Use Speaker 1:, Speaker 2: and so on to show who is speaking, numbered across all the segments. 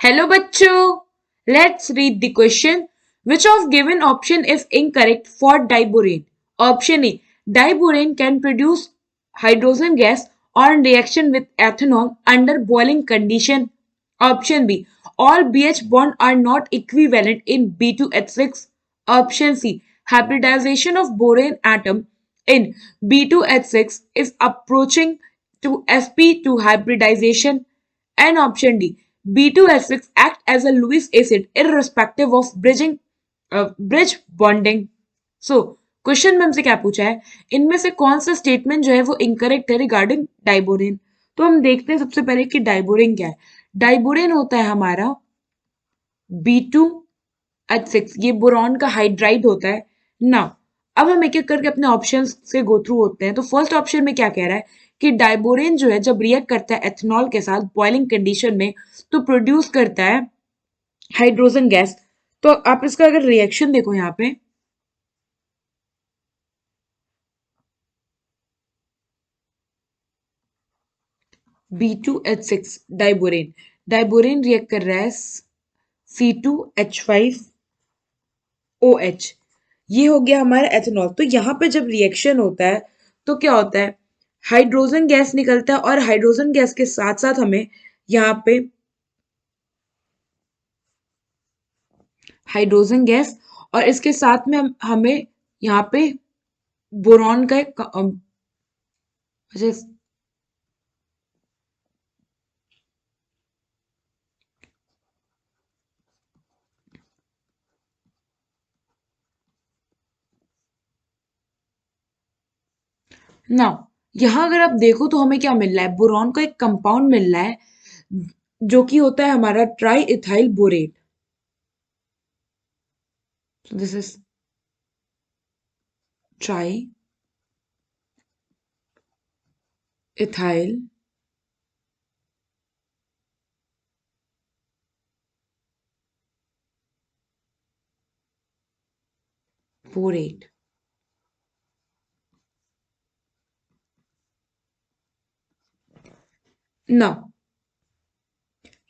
Speaker 1: Hello bachcho. Let's read the question. Which of given option is incorrect for diborane? Option A. Diborane can produce hydrogen gas on reaction with ethanol under boiling condition. Option B. All BH bonds are not equivalent in B2H6. Option C. Hybridization of borane atom in B2H6 is approaching to sp2 hybridization. And option D. B2H6 act as a Lewis acid irrespective of bridge bonding. So question में हमसे क्या पूछा है, इनमें से कौन सा statement जो है वो इनकरेक्ट है रिगार्डिंग डाइबोरेन। तो हम देखते हैं सबसे पहले कि डाइबोरेन क्या है। डाइबोरेन होता है हमारा B2H6, ये बोरॉन का हाइड्राइड होता है ना। अब हम एक एक करके अपने ऑप्शन से गो थ्रू होते हैं। तो फर्स्ट ऑप्शन में क्या कह रहा है कि डाइबोरेन जो है जब रिएक्ट करता है एथेनॉल के साथ बॉइलिंग कंडीशन में तो प्रोड्यूस करता है हाइड्रोजन गैस। तो आप इसका अगर रिएक्शन देखो यहाँ पे, B2H6 डाइबोरेन, डाइबोरेन रिएक्ट कर रहा है C2H5OH, ये हो गया हमारा एथेनॉल। तो यहाँ पे जब रिएक्शन होता है तो क्या होता है, हाइड्रोजन गैस निकलता है और हाइड्रोजन गैस के साथ साथ हमें यहाँ पे हाइड्रोजन गैस और इसके साथ में हमें यहाँ पे बोरॉन का एक ना, यहाँ अगर आप देखो तो हमें क्या मिल रहा है, बोरॉन का एक कंपाउंड मिल रहा है जो कि होता है हमारा try ethyl borate. This is try ethyl borate. ना,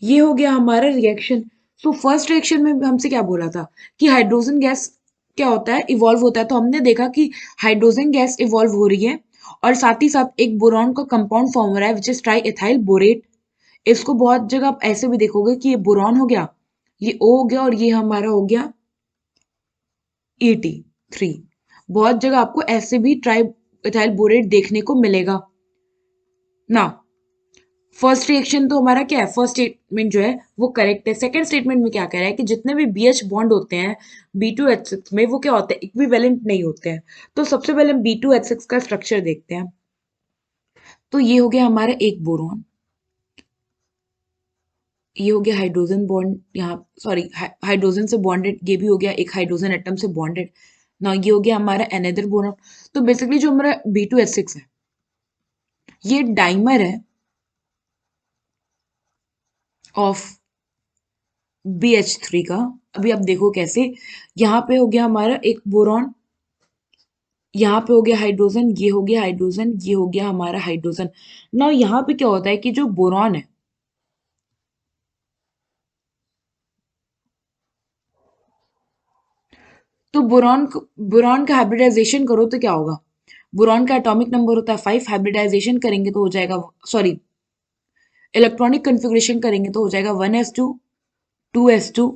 Speaker 1: ये हो गया हमारा रिएक्शन। सो फर्स्ट रिएक्शन में हमसे क्या बोला था कि हाइड्रोजन गैस क्या होता है, इवॉल्व होता है। तो हमने देखा कि हाइड्रोजन गैस इवॉल्व हो रही है और साथ ही साथ एक बोरॉन का कंपाउंड फॉर्म हो रहा है which is try ethyl borate. इसको बहुत जगह आप ऐसे भी देखोगे कि ये बोरॉन हो गया, ये ओ हो गया और ये हमारा हो गया ET3। बहुत जगह आपको ऐसे भी ट्राई इथाइल बोरेट देखने को मिलेगा ना। फर्स्ट रिएक्शन तो हमारा क्या है, फर्स्ट स्टेटमेंट जो है वो करेक्ट है। सेकंड स्टेटमेंट में क्या कह रहा है कि जितने भी BH बॉन्ड होते हैं B2H6 में वो क्या होते हैं, इक्विवेलेंट नहीं होते हैं। तो सबसे पहले हम B2H6 का स्ट्रक्चर देखते हैं। तो ये हो गया हमारा एक बोरॉन, ये हो गया हाइड्रोजन बॉन्ड, यहाँ सॉरी हाइड्रोजन से बॉन्डेड, ये भी हो गया एक हाइड्रोजन एटम से बॉन्डेड ना। ये हो गया हमारा अनदर बोरॉन। तो बेसिकली जो हमारा B2H6 है ये डाइमर है ऑफ BH3 का। अभी आप देखो कैसे, यहाँ पे हो गया हमारा एक बोरॉन, यहाँ पे हो गया हाइड्रोजन, ये हो गया हाइड्रोजन, ये हो गया हमारा हाइड्रोजन ना। यहाँ पे क्या होता है कि जो बोरॉन है तो बोरॉन का हाइब्रिडाइजेशन करो तो क्या होगा, बोरॉन का एटॉमिक नंबर होता है 5, हाइब्रिडाइजेशन करेंगे तो हो जाएगा, सॉरी इलेक्ट्रॉनिक कन्फिग्रेशन करेंगे तो हो जाएगा 1s2 2s2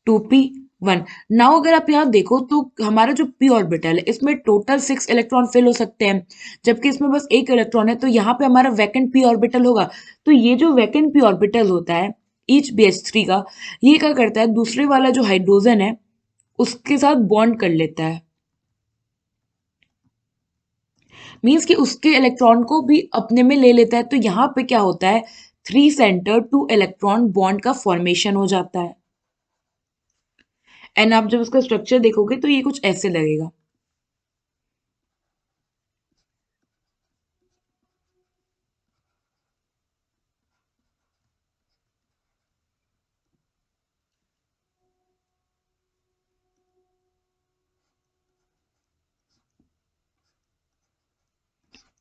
Speaker 1: 2p1। नाउ अगर आप यहाँ देखो तो हमारा जो p ऑर्बिटल है इसमें टोटल 6 इलेक्ट्रॉन फिल हो सकते हैं, जबकि इसमें बस एक इलेक्ट्रॉन है। तो यहाँ पे हमारा वैकेंट p ऑर्बिटल होगा। तो ये जो वैकेंट p ऑर्बिटल होता है ईच BH3 का, ये क्या करता है, दूसरे वाला जो हाइड्रोजन है उसके साथ बॉन्ड कर लेता है। मीन्स कि उसके इलेक्ट्रॉन को भी अपने में ले लेता है। तो यहाँ पे क्या होता है, 3 सेंटर 2 इलेक्ट्रॉन बॉन्ड का फॉर्मेशन हो जाता है। एंड आप जब उसका स्ट्रक्चर देखोगे तो ये कुछ ऐसे लगेगा।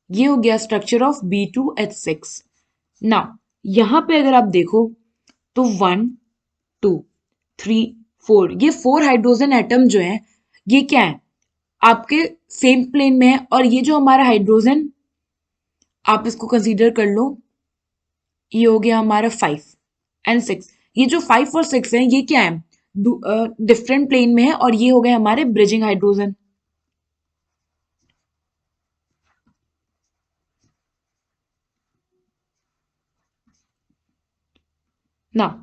Speaker 1: ये हो गया स्ट्रक्चर ऑफ B2H6 ना। यहां पे अगर आप देखो तो 1 2 3 4, ये 4 हाइड्रोजन एटम जो है ये क्या है, आपके सेम प्लेन में है। और ये जो हमारा हाइड्रोजन, आप इसको कंसीडर कर लो, ये हो गया हमारा 5 एंड 6। ये जो 5 और 6 है ये क्या है, डिफरेंट प्लेन में है, और ये हो गए हमारे ब्रिजिंग हाइड्रोजन। ना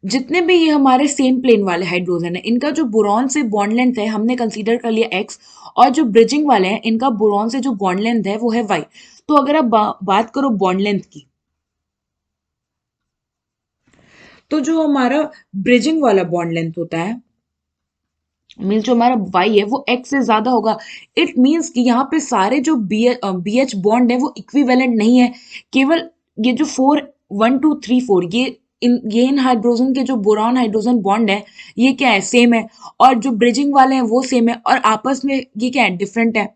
Speaker 1: जितने भी ये हमारे सेम प्लेन वाले हाइड्रोजन है, इनका जो बोरॉन से बॉन्ड लेंथ है हमने कंसीडर कर लिया x, और जो ब्रिजिंग वाले हैं इनका बोरॉन से जो बॉन्ड लेंथ है वो है y। तो अगर आप बात करो बॉन्ड लेंथ की, तो जो हमारा ब्रिजिंग वाला बॉन्ड लेंथ होता है, मीन्स जो हमारा y है वो x से ज्यादा होगा। इट मीन्स कि यहाँ पे सारे जो BH बॉन्ड है वो इक्विवेलेंट नहीं है। केवल ये जो 4 1 2 3 4 ये इन हाइड्रोजन के जो बोरॉन हाइड्रोजन बॉन्ड है ये क्या है, सेम है। और जो ब्रिजिंग वाले हैं वो सेम है, और आपस में ये क्या है, डिफरेंट है।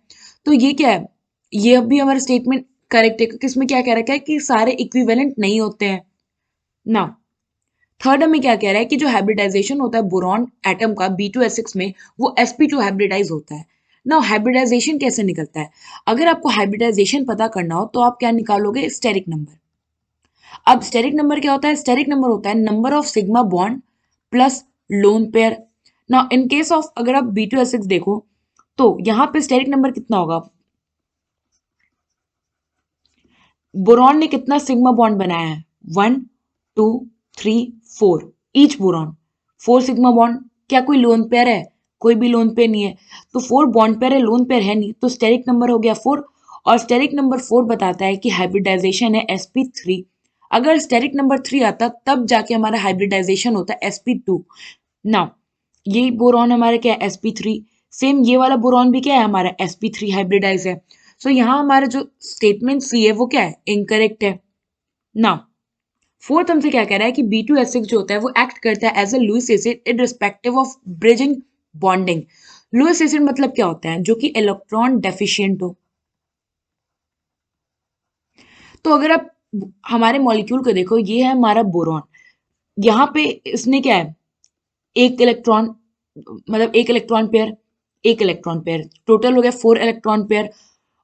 Speaker 1: तो ये क्या है, ये अभी हमारा स्टेटमेंट करेक्ट है, क्योंकि इसमें क्या कह रखा है कि सारे इक्विवेलेंट नहीं होते हैं ना। थर्ड हमें क्या कह रहा है कि जो हाइब्रिडाइजेशन होता है बोरॉन एटम का B2S6 में, वो sp2 हाइब्रिडाइज होता है ना। हाइब्रिडाइजेशन कैसे निकलता है, अगर आपको हाइब्रिडाइजेशन पता करना हो तो आप क्या निकालोगे, स्टेरिक नंबर। अब स्टेरिक नंबर क्या होता है, स्टेरिक नंबर होता है number of sigma bond plus lone pair. ना इन केस ऑफ अगर आप B2S6 देखो तो यहाँ पे स्टेरिक नंबर कितना होगा, बोरॉन ने कितना सिग्मा बॉन्ड बनाया है, 1 2 3 4, ईच बोरॉन 4 सिग्मा बॉन्ड। क्या कोई लोन पेयर है, कोई भी लोन पेयर नहीं है, तो 4 बॉन्ड पेयर है, लोन पेयर है नहीं, तो स्टेरिक नंबर हो गया 4। और स्टेरिक नंबर 4 बताता है कि हाइब्रिडाइजेशन है sp3। अगर स्टेरिक नंबर 3 आता तब जाके हमारा हाइब्रिडाइजेशन होता है sp2। नाउ ये बोरॉन हमारा क्या है, sp3। सेम ये वाला बोरॉन भी क्या है हमारा, sp3 हाइब्रिडाइज है। सो यहाँ हमारा जो स्टेटमेंट सी है वो क्या है, इनकरेक्ट है ना। फोर्थ हमसे क्या कह रहा है कि B2S6 जो होता है वो एक्ट करता है as a Lewis acid in respective of bridging bonding. Lewis acid मतलब क्या होता है, जो कि इलेक्ट्रॉन डेफिशिएंट हो। तो अगर आप हमारे मॉलिक्यूल को देखो, ये है हमारा बोरॉन, यहाँ पे इसने क्या है, एक इलेक्ट्रॉन, मतलब एक इलेक्ट्रॉन पेयर टोटल हो गया 4 इलेक्ट्रॉन पेयर।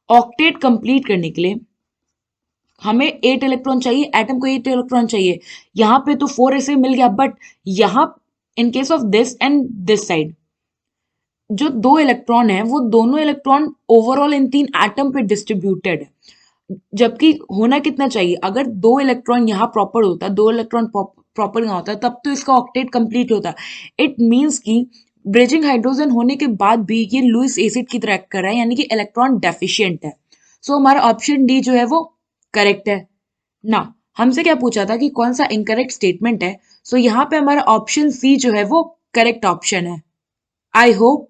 Speaker 1: ऑक्टेट कंप्लीट करने के लिए हमें 8 इलेक्ट्रॉन चाहिए, एटम को 8 इलेक्ट्रॉन चाहिए। यहाँ पे तो 4 ऐसे मिल गया, बट यहाँ in case of this and this side जो 2 इलेक्ट्रॉन है वो दोनों इलेक्ट्रॉन ओवरऑल इन 3 एटम पे डिस्ट्रीब्यूटेड है। जबकि होना कितना चाहिए, अगर 2 इलेक्ट्रॉन यहाँ प्रॉपर होता, 2 इलेक्ट्रॉन प्रॉपर यहाँ होता, तब तो इसका ऑक्टेट कंप्लीट होता। इट मीन्स कि ब्रिजिंग हाइड्रोजन होने के बाद भी ये लुईस एसिड की तरह कर रहा है, यानी कि इलेक्ट्रॉन डेफिशिएंट है। सो हमारा ऑप्शन डी जो है वो करेक्ट है ना। हमसे क्या पूछा था कि कौन सा इनकरेक्ट स्टेटमेंट है, सो यहाँ पे हमारा ऑप्शन सी जो है वो करेक्ट ऑप्शन है। आई होप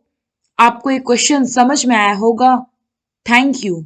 Speaker 1: आपको ये क्वेश्चन समझ में आया होगा। Thank you.